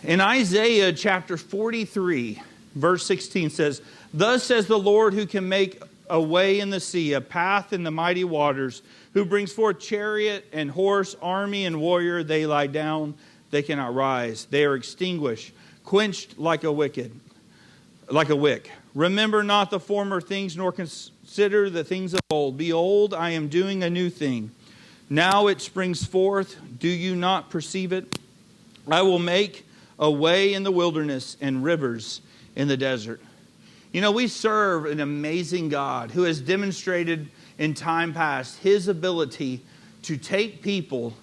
In Isaiah chapter 43, verse 16 says, "Thus says the Lord who can make a way in the sea, a path in the mighty waters, who brings forth chariot and horse, army and warrior. They lie down, they cannot rise. They are extinguished, quenched like a wick. Remember not the former things, nor consider the things of old. Behold, I am doing a new thing. Now it springs forth. Do you not perceive it? I will make a way in the wilderness and rivers in the desert." You know, we serve an amazing God who has demonstrated in time past His ability to take people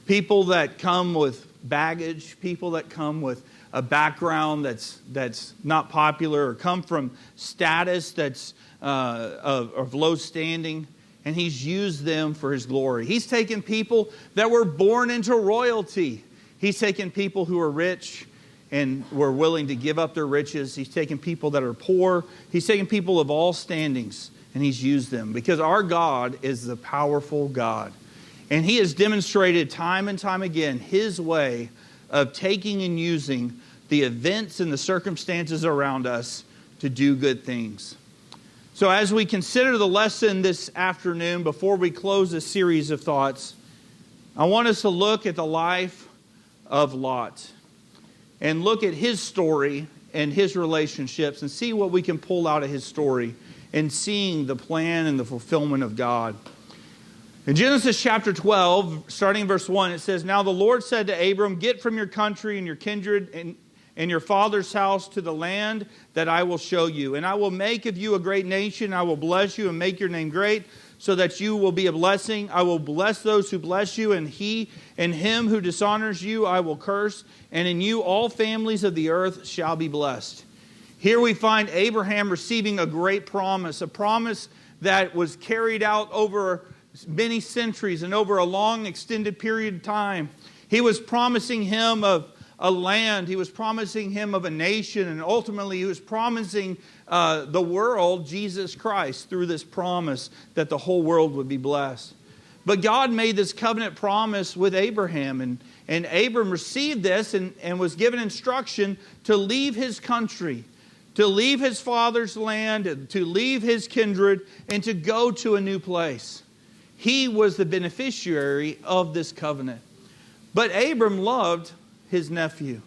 that come with baggage, people that come with a background that's not popular or come from status that's of low standing, and He's used them for His glory. He's taken people that were born into royalty. He's taken people who are rich and were willing to give up their riches. He's taken people that are poor. He's taken people of all standings, and He's used them because our God is the powerful God. And He has demonstrated time and time again His way of taking and using the events and the circumstances around us to do good things. So as we consider the lesson this afternoon, before we close this series of thoughts, I want us to look at the life of Lot and look at his story and his relationships and see what we can pull out of his story and seeing the plan and the fulfillment of God. In Genesis chapter 12, starting in verse 1, it says, "Now the Lord said to Abram, Get from your country and your kindred and your father's house to the land that I will show you. And I will make of you a great nation. I will bless you and make your name great, so that you will be a blessing. I will bless those who bless you, and him who dishonors you I will curse. And in you all families of the earth shall be blessed." Here we find Abraham receiving a great promise, a promise that was carried out over many centuries and over a long extended period of time. He was promising him of a land. He was promising him of a nation. And ultimately, He was promising the world Jesus Christ through this promise that the whole world would be blessed. But God made this covenant promise with Abraham. And Abram received this and was given instruction to leave his country, to leave his father's land, to leave his kindred, and to go to a new place. He was the beneficiary of this covenant. But Abram loved his nephew.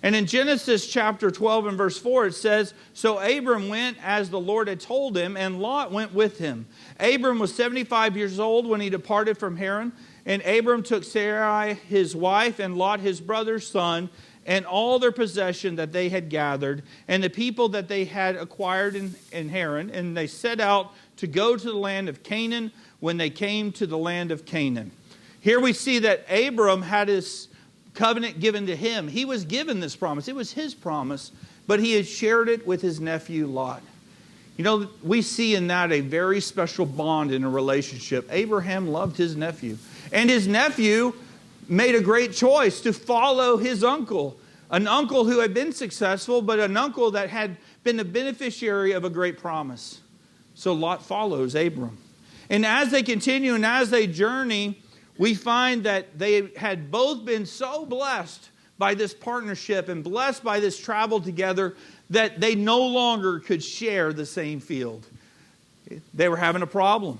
And in Genesis chapter 12 and verse 4 it says, "So Abram went as the Lord had told him, and Lot went with him. Abram was 75 years old when he departed from Haran. And Abram took Sarai his wife, and Lot his brother's son, and all their possession that they had gathered, and the people that they had acquired in Haran. And they set out to go to the land of Canaan when they came to the land of Canaan." Here we see that Abram had his covenant given to him. He was given this promise. It was his promise, but he had shared it with his nephew Lot. You know, we see in that a very special bond in a relationship. Abraham loved his nephew. And his nephew made a great choice to follow his uncle. An uncle who had been successful, but an uncle that had been the beneficiary of a great promise. So Lot follows Abram. And as they continue and as they journey, we find that they had both been so blessed by this partnership and blessed by this travel together that they no longer could share the same field. They were having a problem.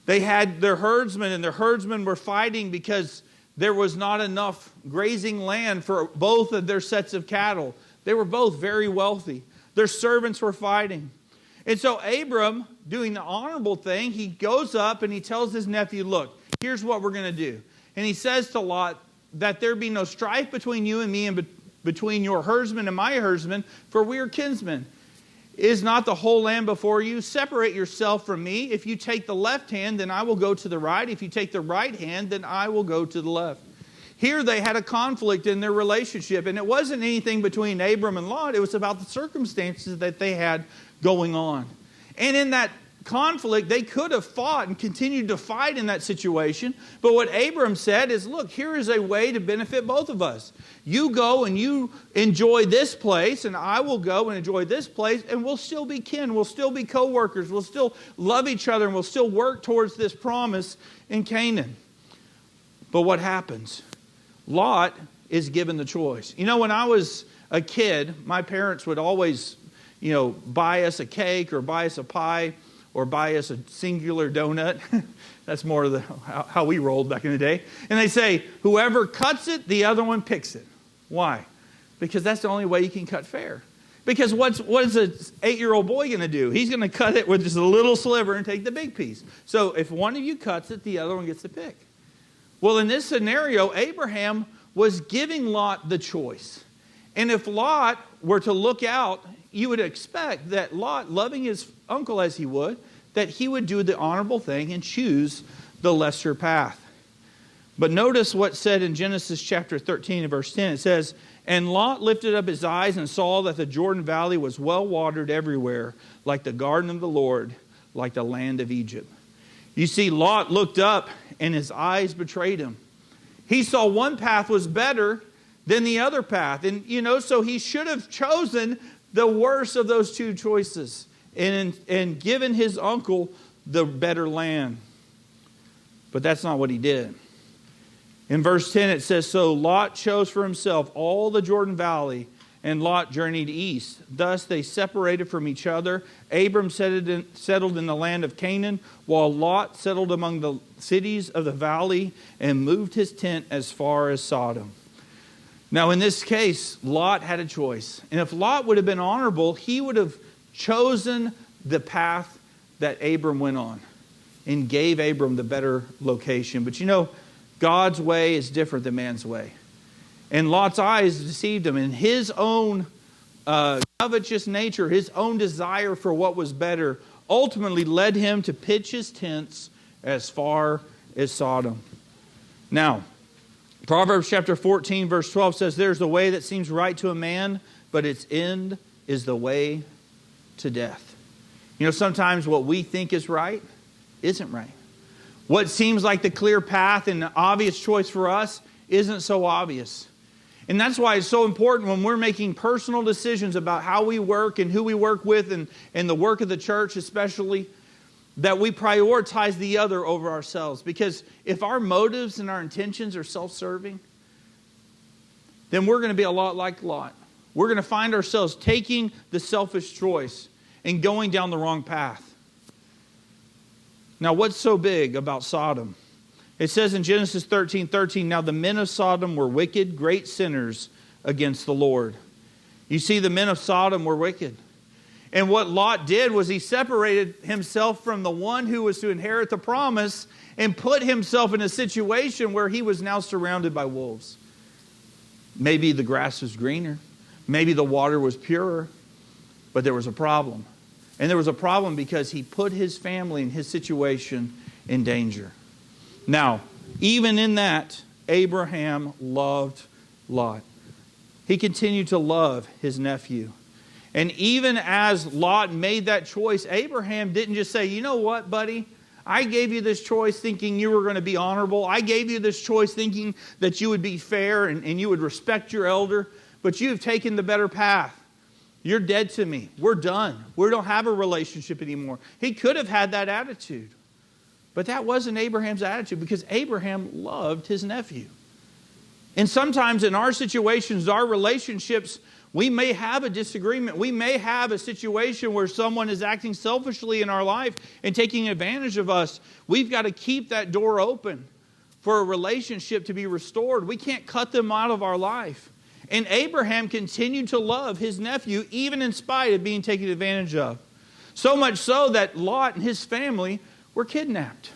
They had their herdsmen, and their herdsmen were fighting because there was not enough grazing land for both of their sets of cattle. They were both very wealthy. Their servants were fighting. And so Abram, doing the honorable thing, he goes up and he tells his nephew, "Look, here's what we're going to do." And he says to Lot, "That there be no strife between you and me, and between your herdsmen and my herdsmen, for we are kinsmen. Is not the whole land before you? Separate yourself from me. If you take the left hand, then I will go to the right. If you take the right hand, then I will go to the left." Here they had a conflict in their relationship, and it wasn't anything between Abram and Lot. It was about the circumstances that they had going on. And in that conflict, they could have fought and continued to fight in that situation. But what Abram said is, "Look, here is a way to benefit both of us. You go and you enjoy this place, and I will go and enjoy this place, and we'll still be kin. We'll still be co-workers. We'll still love each other, and we'll still work towards this promise in Canaan." But what happens? Lot is given the choice. You know, when I was a kid, my parents would always, buy us a cake or buy us a pie or buy us a singular donut. That's more of how we rolled back in the day. And they say, whoever cuts it, the other one picks it. Why? Because that's the only way you can cut fair. Because what is an 8-year-old boy going to do? He's going to cut it with just a little sliver and take the big piece. So if one of you cuts it, the other one gets to pick. Well, in this scenario, Abraham was giving Lot the choice. And if Lot were to look out, you would expect that Lot, loving his uncle as he would, that he would do the honorable thing and choose the lesser path. But notice what's said in Genesis chapter 13 and verse 10. It says, "And Lot lifted up his eyes and saw that the Jordan Valley was well watered everywhere, like the garden of the Lord, like the land of Egypt." You see, Lot looked up and his eyes betrayed him. He saw one path was better than the other path. And, so he should have chosen the worst of those two choices and given his uncle the better land. But that's not what he did. In verse 10 it says, "So Lot chose for himself all the Jordan Valley, and Lot journeyed east. Thus they separated from each other. Abram settled in the land of Canaan, while Lot settled among the cities of the valley and moved his tent as far as Sodom." Now in this case, Lot had a choice. And if Lot would have been honorable, he would have chosen the path that Abram went on and gave Abram the better location. But God's way is different than man's way. And Lot's eyes deceived him. And his own covetous nature, his own desire for what was better, ultimately led him to pitch his tents as far as Sodom. Now, Proverbs chapter 14 verse 12 says, "There's a way that seems right to a man, but its end is the way to death." Sometimes what we think is right isn't right. What seems like the clear path and the obvious choice for us isn't so obvious. And that's why it's so important when we're making personal decisions about how we work and who we work with and the work of the church especially, that we prioritize the other over ourselves. Because if our motives and our intentions are self-serving, then we're going to be a lot like Lot. We're going to find ourselves taking the selfish choice and going down the wrong path. Now, what's so big about Sodom? It says in Genesis 13:13, "Now the men of Sodom were wicked, great sinners against the Lord." You see, the men of Sodom were wicked. And what Lot did was he separated himself from the one who was to inherit the promise and put himself in a situation where he was now surrounded by wolves. Maybe the grass was greener. Maybe the water was purer. But there was a problem. And there was a problem because he put his family and his situation in danger. Now, even in that, Abraham loved Lot. He continued to love his nephew. And even as Lot made that choice, Abraham didn't just say, "You know what, buddy? I gave you this choice thinking you were going to be honorable. I gave you this choice thinking that you would be fair and you would respect your elder. But you've taken the better path. You're dead to me. We're done. We don't have a relationship anymore." He could have had that attitude. But that wasn't Abraham's attitude because Abraham loved his nephew. And sometimes in our situations, our relationships, we may have a disagreement. We may have a situation where someone is acting selfishly in our life and taking advantage of us. We've got to keep that door open for a relationship to be restored. We can't cut them out of our life. And Abraham continued to love his nephew even in spite of being taken advantage of. So much so that Lot and his family were kidnapped.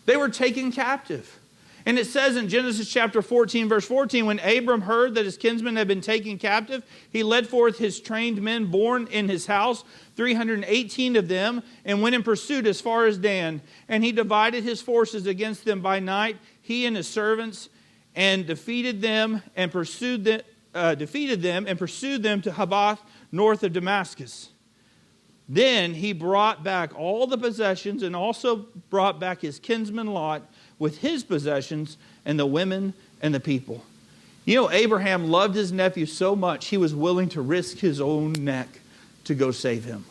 They were taken captive. And it says in Genesis chapter 14, verse 14, "When Abram heard that his kinsmen had been taken captive, he led forth his trained men born in his house, 318 of them, and went in pursuit as far as Dan. And he divided his forces against them by night, he and his servants, and defeated them and pursued them to Habath, north of Damascus. Then he brought back all the possessions and also brought back his kinsman Lot with his possessions and the women and the people." Abraham loved his nephew so much he was willing to risk his own neck to go save him.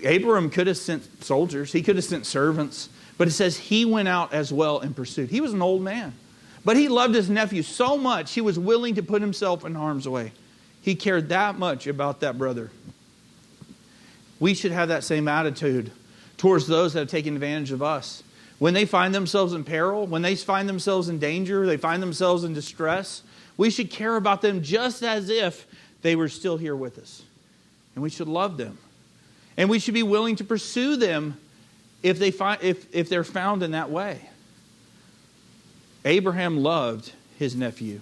Abraham could have sent soldiers. He could have sent servants. But it says he went out as well in pursuit. He was an old man. But he loved his nephew so much, he was willing to put himself in harm's way. He cared that much about that brother. We should have that same attitude towards those that have taken advantage of us. When they find themselves in peril, when they find themselves in danger, they find themselves in distress, we should care about them just as if they were still here with us. And we should love them. And we should be willing to pursue them if they're found in that way. Abraham loved his nephew.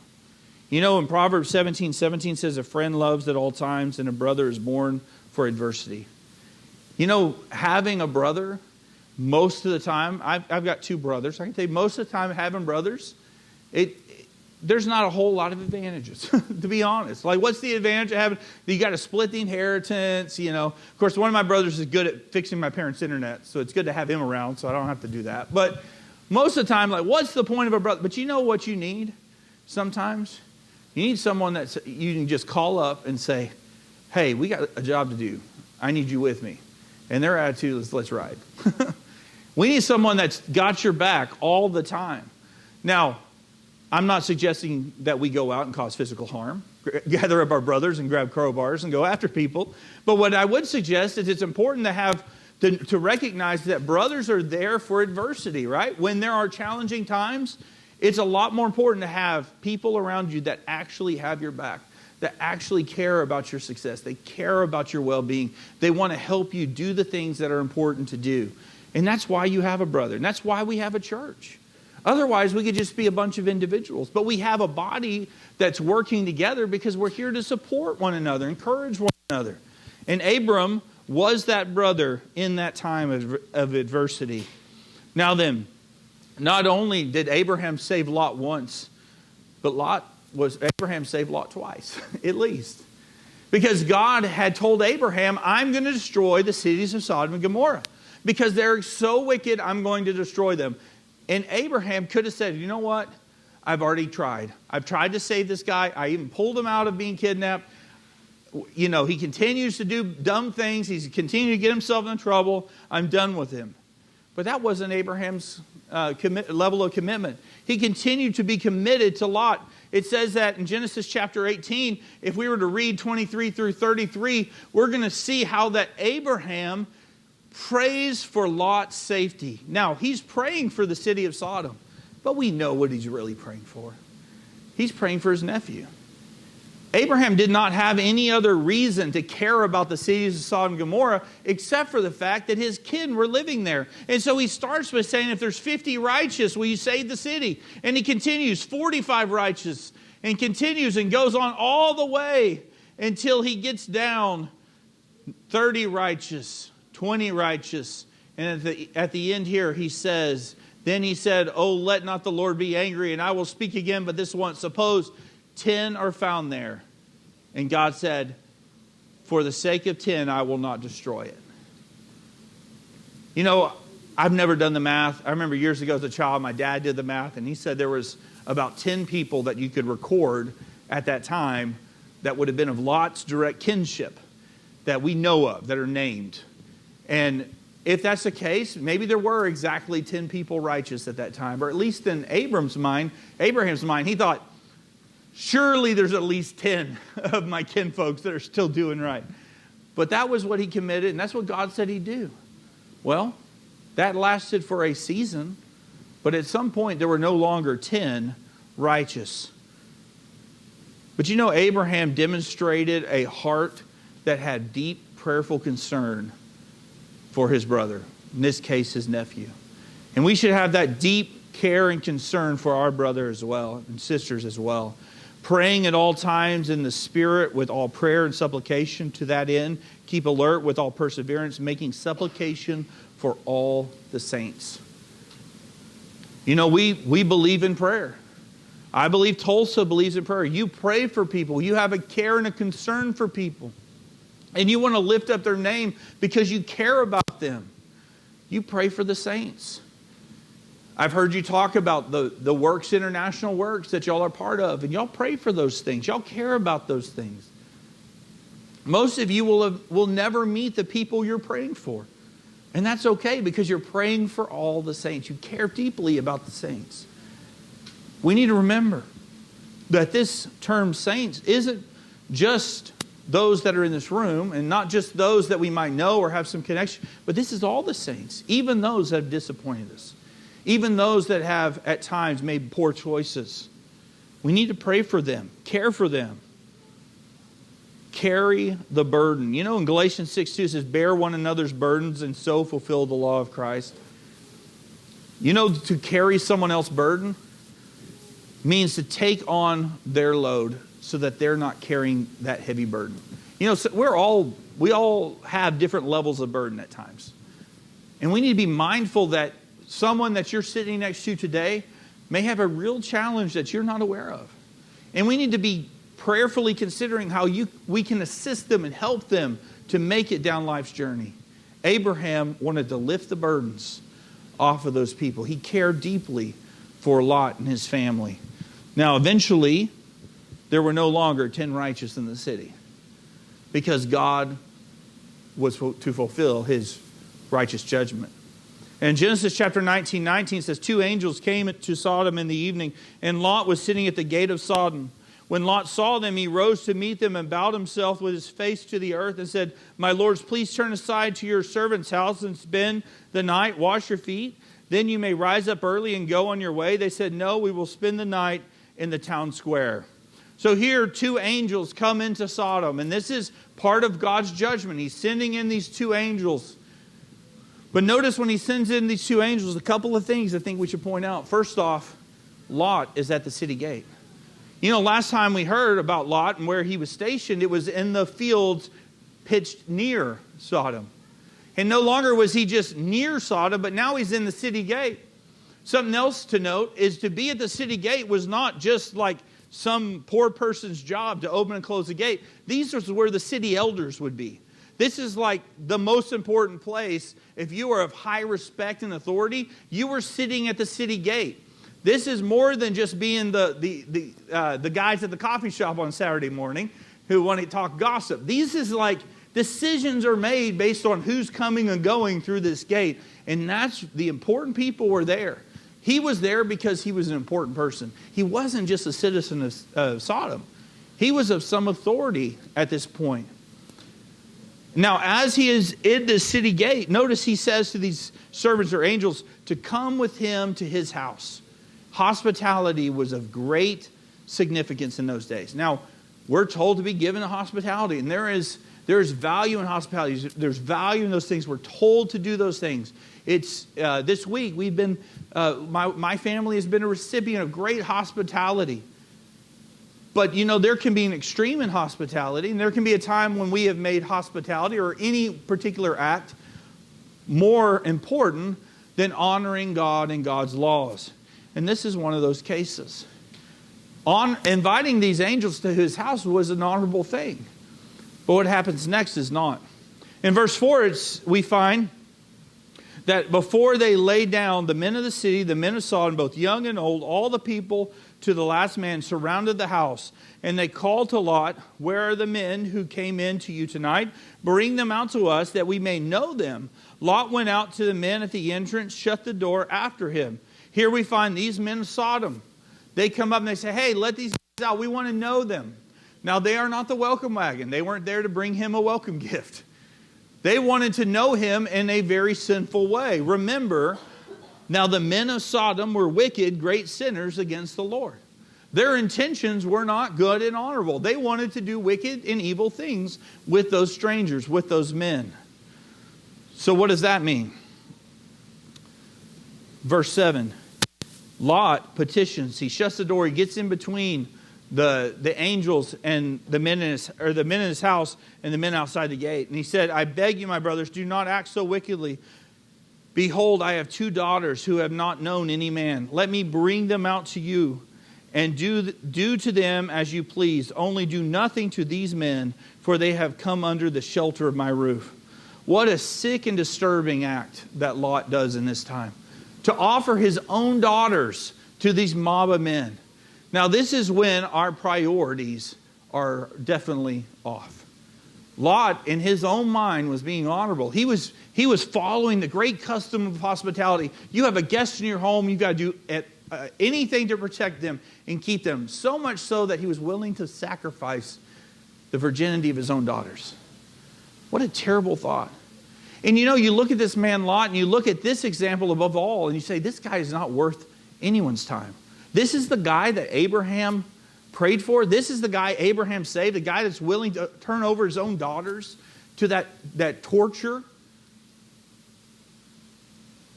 You know, in Proverbs 17:17 says, a friend loves at all times and a brother is born for adversity. You know, having a brother, most of the time, I've got two brothers. I can tell you, most of the time having brothers, there's not a whole lot of advantages, to be honest. Like, what's the advantage of having, you got to split the inheritance, you know. Of course, one of my brothers is good at fixing my parents' internet, so it's good to have him around, so I don't have to do that. But most of the time, like, what's the point of a brother? But you know what you need sometimes? You need someone that you can just call up and say, hey, we got a job to do. I need you with me. And their attitude is, let's ride. We need someone that's got your back all the time. Now, I'm not suggesting that we go out and cause physical harm, gather up our brothers and grab crowbars and go after people. But what I would suggest is it's important to recognize that brothers are there for adversity, right? When there are challenging times, it's a lot more important to have people around you that actually have your back, that actually care about your success. They care about your well-being. They want to help you do the things that are important to do. And that's why you have a brother. And that's why we have a church. Otherwise, we could just be a bunch of individuals. But we have a body that's working together because we're here to support one another, encourage one another. And Abram was that brother in that time of adversity. Now then, not only did Abraham save Lot once, but Abraham saved Lot twice, at least. Because God had told Abraham, I'm going to destroy the cities of Sodom and Gomorrah. Because they're so wicked, I'm going to destroy them. And Abraham could have said, you know what? I've already tried. I've tried to save this guy. I even pulled him out of being kidnapped. You know, he continues to do dumb things. He's continuing to get himself in trouble. I'm done with him. But that wasn't Abraham's level of commitment. He continued to be committed to Lot. It says that in Genesis chapter 18, if we were to read 23 through 33, we're going to see how that Abraham prays for Lot's safety. Now, he's praying for the city of Sodom, but we know what he's really praying for. He's praying for his nephew. Abraham did not have any other reason to care about the cities of Sodom and Gomorrah except for the fact that his kin were living there. And so he starts by saying, if there's 50 righteous, will you save the city? And he continues, 45 righteous, and continues and goes on all the way until he gets down 30 righteous, 20 righteous. And at the end here, he says, then he said, oh, let not the Lord be angry, and I will speak again, but this once. Suppose 10 are found there. And God said, for the sake of 10, I will not destroy it. You know, I've never done the math. I remember years ago as a child, my dad did the math, and he said there was about 10 people that you could record at that time that would have been of Lot's direct kinship that we know of, that are named. And if that's the case, maybe there were exactly 10 people righteous at that time. Or at least in Abraham's mind, he thought, surely there's at least 10 of my kinfolks that are still doing right. But that was what he committed, and that's what God said he'd do. Well, that lasted for a season, but at some point there were no longer 10 righteous. But you know, Abraham demonstrated a heart that had deep prayerful concern for his brother, in this case his nephew. And we should have that deep care and concern for our brother as well, and sisters as well. Praying at all times in the Spirit with all prayer and supplication to that end. Keep alert with all perseverance, making supplication for all the saints. You know, we believe in prayer. I believe Tulsa believes in prayer. You pray for people. You have a care and a concern for people. And you want to lift up their name because you care about them. You pray for the saints. I've heard you talk about the works, international works that y'all are part of. And y'all pray for those things. Y'all care about those things. Most of you will never meet the people you're praying for. And that's okay because you're praying for all the saints. You care deeply about the saints. We need to remember that this term saints isn't just those that are in this room and not just those that we might know or have some connection, but this is all the saints, even those that have disappointed us, even those that have at times made poor choices. We need to pray for them, care for them, carry the burden. You know, in Galatians 6:2 it says, bear one another's burdens and so fulfill the law of Christ. You know, to carry someone else's burden means to take on their load so that they're not carrying that heavy burden. You know, so we all have different levels of burden at times. And we need to be mindful that someone that you're sitting next to today may have a real challenge that you're not aware of. And we need to be prayerfully considering how we can assist them and help them to make it down life's journey. Abraham wanted to lift the burdens off of those people. He cared deeply for Lot and his family. Now, eventually, there were no longer 10 righteous in the city because God was to fulfill his righteous judgment. And Genesis chapter 19 says, 2 angels came to Sodom in the evening, and Lot was sitting at the gate of Sodom. When Lot saw them, he rose to meet them and bowed himself with his face to the earth and said, my lords, please turn aside to your servant's house and spend the night, wash your feet. Then you may rise up early and go on your way. They said, no, we will spend the night in the town square. So here 2 angels come into Sodom, and this is part of God's judgment. He's sending in these 2 angels. But notice when he sends in these 2 angels, a couple of things I think we should point out. First off, Lot is at the city gate. You know, last time we heard about Lot and where he was stationed, it was in the fields pitched near Sodom. And no longer was he just near Sodom, but now he's in the city gate. Something else to note is to be at the city gate was not just like some poor person's job to open and close the gate. These are where the city elders would be. This is like the most important place. If you are of high respect and authority, you were sitting at the city gate. This is more than just being the guys at the coffee shop on Saturday morning who want to talk gossip. These is like decisions are made based on who's coming and going through this gate. And that's the important people were there. He was there because he was an important person. He wasn't just a citizen of Sodom. He was of some authority at this point. Now, as he is in the city gate, notice he says to these servants or angels to come with him to his house. Hospitality was of great significance in those days. Now, we're told to be given to hospitality, and there is value in hospitality. There's value in those things. We're told to do those things. It's this week we've been my family has been a recipient of great hospitality. But you know, there can be an extreme in hospitality, and there can be a time when we have made hospitality or any particular act more important than honoring God and God's laws. And this is one of those cases. Inviting these angels to his house was an honorable thing. But what happens next is not. In verse 4, we find that before they lay down, the men of the city, the men of Sodom, both young and old, all the people to the last man surrounded the house. And they called to Lot, where are the men who came in to you tonight? Bring them out to us that we may know them. Lot went out to the men at the entrance, shut the door after him. Here we find these men of Sodom. They come up and they say, hey, let these guys out. We want to know them. Now, they are not the welcome wagon. They weren't there to bring him a welcome gift. They wanted to know him in a very sinful way. Remember, now the men of Sodom were wicked, great sinners against the Lord. Their intentions were not good and honorable. They wanted to do wicked and evil things with those strangers, with those men. So what does that mean? Verse 7. Lot petitions. He shuts the door. He gets in between the angels and the men in his house and the men outside the gate. And he said, I beg you, my brothers, do not act so wickedly. Behold, I have 2 daughters who have not known any man. Let me bring them out to you and do to them as you please. Only do nothing to these men, for they have come under the shelter of my roof. What a sick and disturbing act that Lot does in this time. To offer his own daughters to these mob of men. Now, this is when our priorities are definitely off. Lot, in his own mind, was being honorable. He was following the great custom of hospitality. You have a guest in your home, you've got to do anything to protect them and keep them. So much so that he was willing to sacrifice the virginity of his own daughters. What a terrible thought. And you look at this man Lot and you look at this example above all and you say, this guy is not worth anyone's time. This is the guy that Abraham prayed for. This is the guy Abraham saved, the guy that's willing to turn over his own daughters to that torture.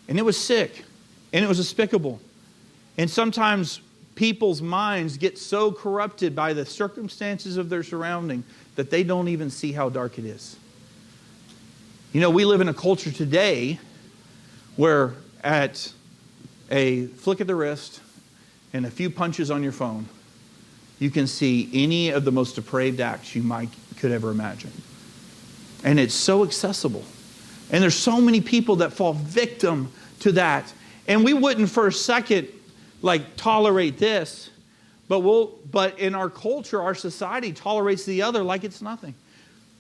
And it was sick. And it was despicable. And sometimes people's minds get so corrupted by the circumstances of their surrounding that they don't even see how dark it is. We live in a culture today where at a flick of the wrist and a few punches on your phone, you can see any of the most depraved acts you could ever imagine. And it's so accessible. And there's so many people that fall victim to that. And we wouldn't for a second tolerate this, but in our culture, our society tolerates the other like it's nothing.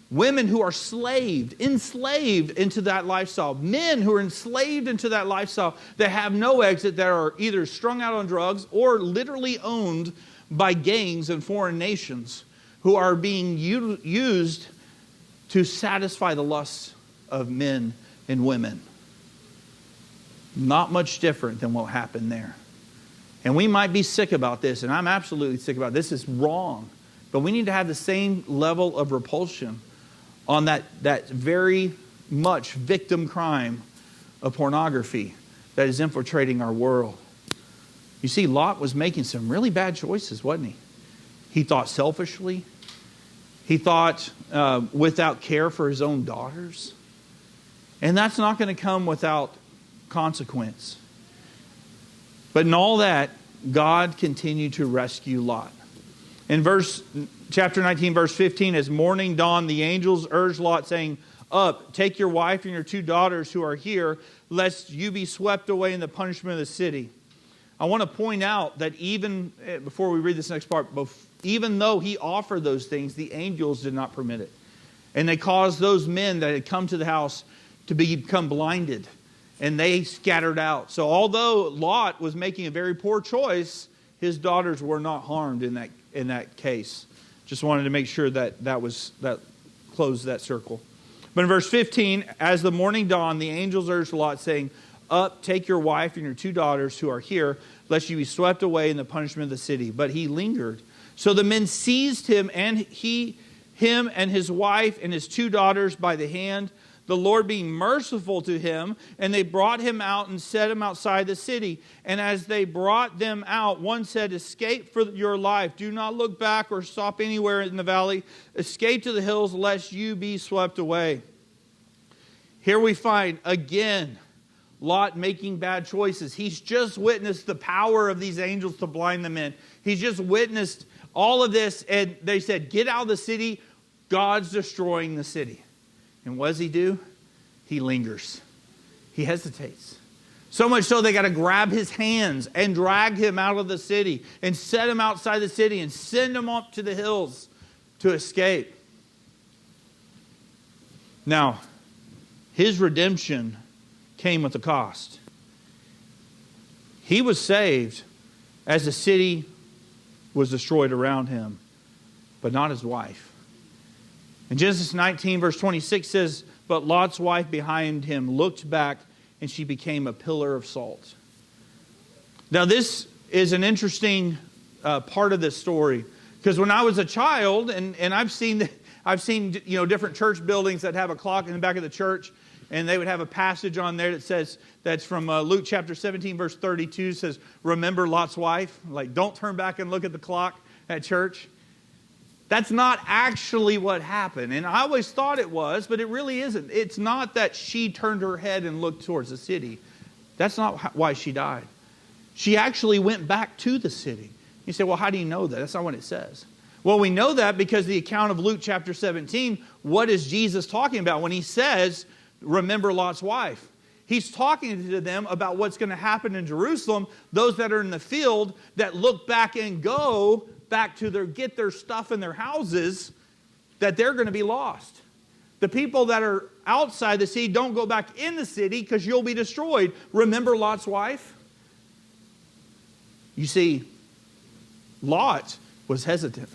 Women who are enslaved into that lifestyle. Men who are enslaved into that lifestyle that have no exit, that are either strung out on drugs or literally owned by gangs in foreign nations who are being used to satisfy the lusts of men and women. Not much different than what happened there. And we might be sick about this, and I'm absolutely sick about this. This is wrong. But we need to have the same level of repulsion on that very much victim crime of pornography that is infiltrating our world. You see, Lot was making some really bad choices, wasn't he? He thought selfishly. He thought without care for his own daughters. And that's not going to come without consequence. But in all that, God continued to rescue Lot. In chapter 19, verse 15, as morning dawned, the angels urged Lot, saying, "Up, take your wife and your 2 daughters who are here, lest you be swept away in the punishment of the city." I want to point out that even, before we read this next part, even though he offered those things, the angels did not permit it. And they caused those men that had come to the house to become blinded. And they scattered out. So although Lot was making a very poor choice, his daughters were not harmed in that case. Just wanted to make sure that closed that circle. But in verse 15, as the morning dawned, the angels urged Lot, saying, "Up, take your wife and your 2 daughters who are here, lest you be swept away in the punishment of the city." But he lingered. So the men seized him and his wife and his 2 daughters by the hand, the Lord being merciful to him, and they brought him out and set him outside the city. And as they brought them out, one said, "Escape for your life. Do not look back or stop anywhere in the valley. Escape to the hills, lest you be swept away." Here we find, again, Lot making bad choices. He's just witnessed the power of these angels to blind the men. He's just witnessed all of this, and they said, "Get out of the city. God's destroying the city." And what does he do? He lingers. He hesitates. So much so they got to grab his hands and drag him out of the city and set him outside the city and send him up to the hills to escape. Now, his redemption came with a cost. He was saved as the city was destroyed around him, but not his wife. In Genesis 19, verse 26 says, "But Lot's wife behind him looked back, and she became a pillar of salt." Now, this is an interesting part of this story, because when I was a child, and I've seen different church buildings that have a clock in the back of the church, and they would have a passage on there that says, that's from Luke chapter 17, verse 32, says, "Remember Lot's wife." Like, don't turn back and look at the clock at church. That's not actually what happened. And I always thought it was, but it really isn't. It's not that she turned her head and looked towards the city. That's not why she died. She actually went back to the city. You say, well, how do you know that? That's not what it says. Well, we know that because the account of Luke chapter 17, what is Jesus talking about when he says, "Remember Lot's wife"? He's talking to them about what's going to happen in Jerusalem. Those that are in the field that look back and go back to get their stuff in their houses, that they're going to be lost. The people that are outside the city, don't go back in the city because you'll be destroyed. Remember Lot's wife? You see, Lot was hesitant,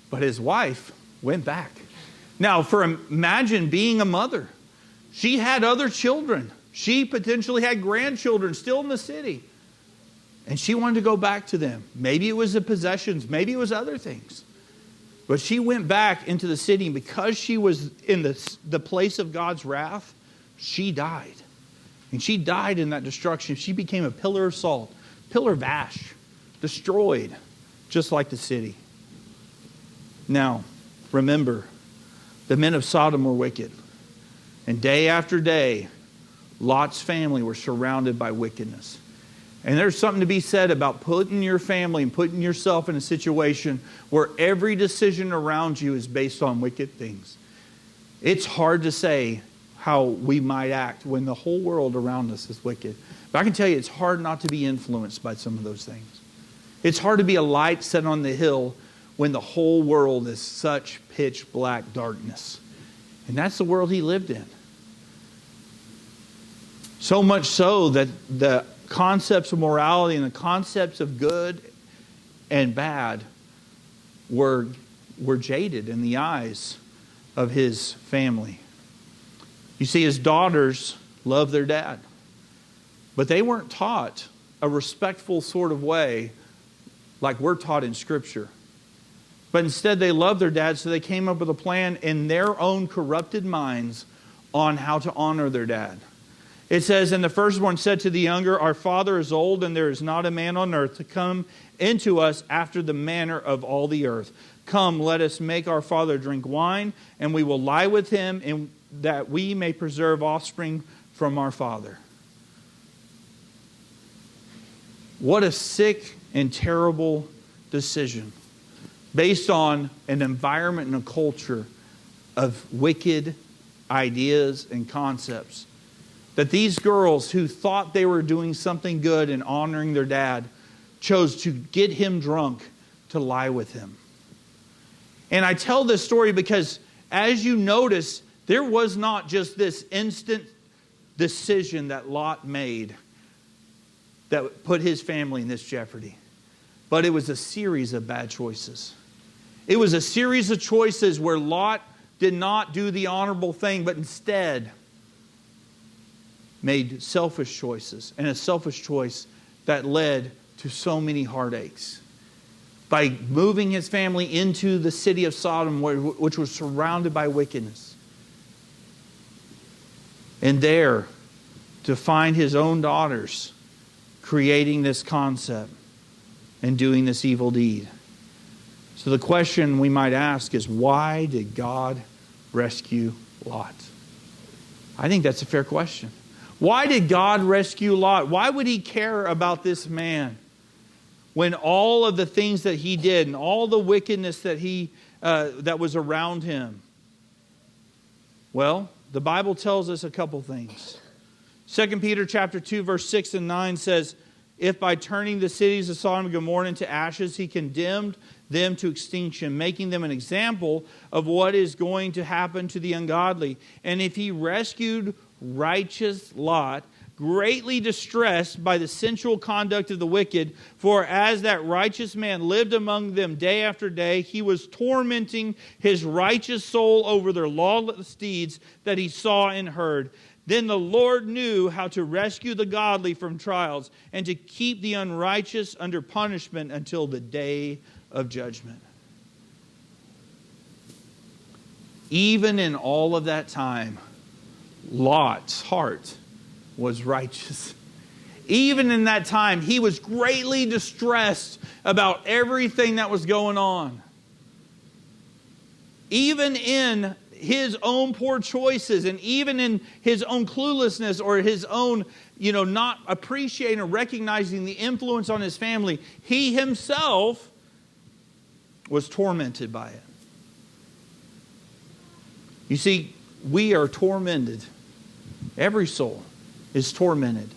but his wife went back. Now, imagine being a mother. She had other children. She potentially had grandchildren still in the city. And she wanted to go back to them. Maybe it was the possessions. Maybe it was other things. But she went back into the city, and because she was in the place of God's wrath, she died. And she died in that destruction. She became a pillar of salt, pillar of ash, destroyed, just like the city. Now, remember, the men of Sodom were wicked. And day after day, Lot's family were surrounded by wickedness. And there's something to be said about putting your family and putting yourself in a situation where every decision around you is based on wicked things. It's hard to say how we might act when the whole world around us is wicked. But I can tell you, it's hard not to be influenced by some of those things. It's hard to be a light set on the hill when the whole world is such pitch black darkness. And that's the world he lived in. So much so that the concepts of morality and the concepts of good and bad were jaded in the eyes of his family. You see, his daughters loved their dad, but they weren't taught a respectful sort of way like we're taught in Scripture. But instead they loved their dad, so they came up with a plan in their own corrupted minds on how to honor their dad. It says, and the firstborn said to the younger, our father is old, and there is not a man on earth to come into us after the manner of all the earth. Come, let us make our father drink wine, and we will lie with him, and that we may preserve offspring from our father. What a sick and terrible decision, based on an environment and a culture of wicked ideas and concepts. That these girls who thought they were doing something good and honoring their dad chose to get him drunk to lie with him. And I tell this story because, as you notice, there was not just this instant decision that Lot made that put his family in this jeopardy. But it was a series of bad choices. It was a series of choices where Lot did not do the honorable thing, but instead made selfish choices. And a selfish choice that led to so many heartaches. By moving his family into the city of Sodom, which was surrounded by wickedness. And there, to find his own daughters creating this concept and doing this evil deed. So the question we might ask is, why did God rescue Lot? I think that's a fair question. Why did God rescue Lot? Why would he care about this man when all of the things that he did and all the wickedness that was around him? Well, the Bible tells us a couple things. 2 Peter chapter 2, verse 6 and 9 says, if by turning the cities of Sodom and Gomorrah into ashes, he condemned them to extinction, making them an example of what is going to happen to the ungodly. And if he rescued righteous Lot, greatly distressed by the sensual conduct of the wicked, for as that righteous man lived among them day after day, he was tormenting his righteous soul over their lawless deeds that he saw and heard. Then the Lord knew how to rescue the godly from trials and to keep the unrighteous under punishment until the day of judgment. Even in all of that time, Lot's heart was righteous. Even in that time, he was greatly distressed about everything that was going on. Even in his own poor choices, and even in his own cluelessness or his own, not appreciating or recognizing the influence on his family, he himself was tormented by it. You see, we are tormented. Every soul is tormented.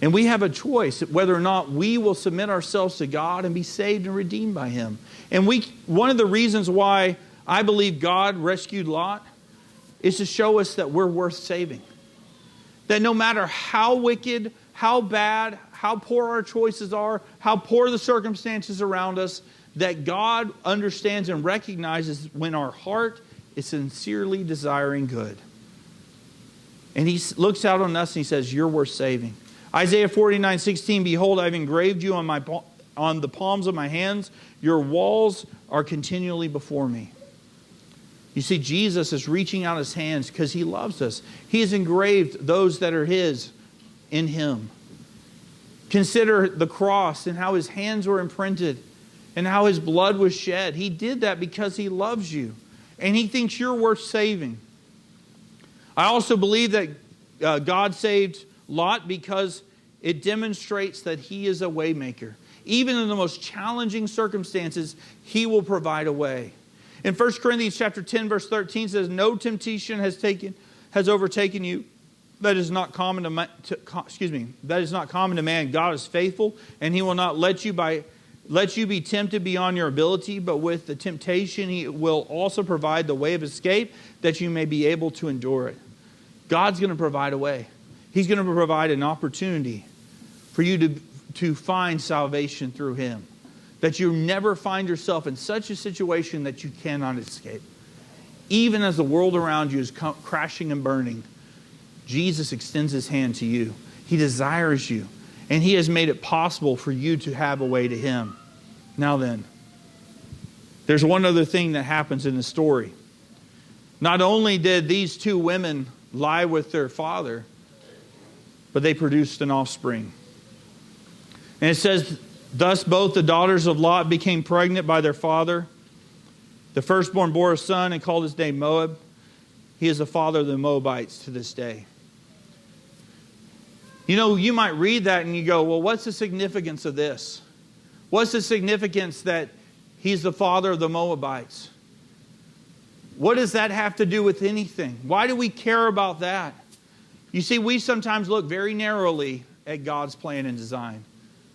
And we have a choice whether or not we will submit ourselves to God and be saved and redeemed by Him. And one of the reasons why I believe God rescued Lot is to show us that we're worth saving. That no matter how wicked, how bad, how poor our choices are, how poor the circumstances around us, that God understands and recognizes when our heart is sincerely desiring good. And He looks out on us and He says, you're worth saving. Isaiah 49:16, behold, I've engraved you on the palms of my hands. Your walls are continually before me. You see, Jesus is reaching out His hands because He loves us. He has engraved those that are His in Him. Consider the cross and how His hands were imprinted and how His blood was shed. He did that because He loves you and He thinks you're worth saving. I also believe that God saved Lot because it demonstrates that He is a waymaker. Even in the most challenging circumstances, He will provide a way. In 1 Corinthians chapter 10, verse 13 says, no temptation has overtaken you that is not common to man. God is faithful, and He will not let you be tempted beyond your ability, but with the temptation He will also provide the way of escape that you may be able to endure it. God's going to provide a way. He's going to provide an opportunity for you to find salvation through Him. That you never find yourself in such a situation that you cannot escape. Even as the world around you is crashing and burning, Jesus extends His hand to you. He desires you. And He has made it possible for you to have a way to Him. Now then, there's one other thing that happens in the story. Not only did these two women lie with their father, but they produced an offspring. And it says, thus both the daughters of Lot became pregnant by their father. The firstborn bore a son and called his name Moab. He is the father of the Moabites to this day. You know, you might read that and you go, well, what's the significance of this? What's the significance that he's the father of the Moabites? What does that have to do with anything? Why do we care about that? You see, we sometimes look very narrowly at God's plan and design.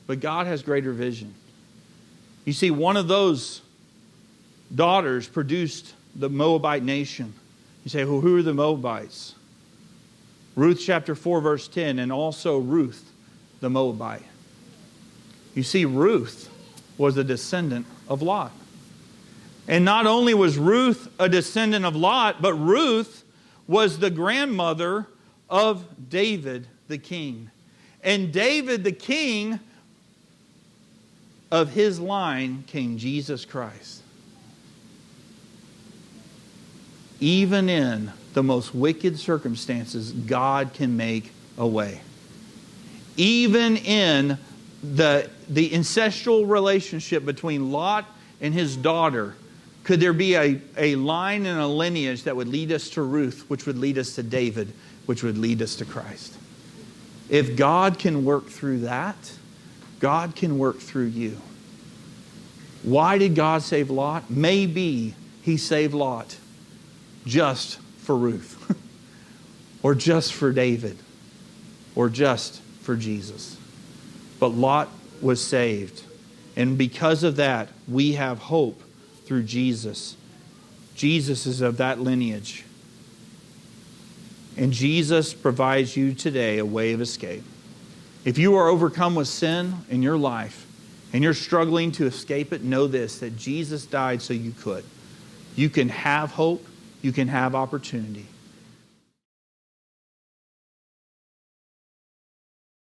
But God has greater vision. You see, one of those daughters produced the Moabite nation. You say, well, who are the Moabites? Ruth chapter 4, verse 10, and also Ruth, the Moabite. You see, Ruth was a descendant of Lot. And not only was Ruth a descendant of Lot, but Ruth was the grandmother of David the king. And David the king, of his line came Jesus Christ. Even in the most wicked circumstances, God can make a way. Even in the ancestral relationship between Lot and his daughter, could there be a line and a lineage that would lead us to Ruth, which would lead us to David, which would lead us to Christ? If God can work through that, God can work through you. Why did God save Lot? Maybe He saved Lot just for Ruth, or just for David, or just for Jesus. But Lot was saved. And because of that, we have hope through Jesus. Jesus is of that lineage. And Jesus provides you today a way of escape. If you are overcome with sin in your life and you're struggling to escape it, know this, that Jesus died so you could. You can have hope. You can have opportunity.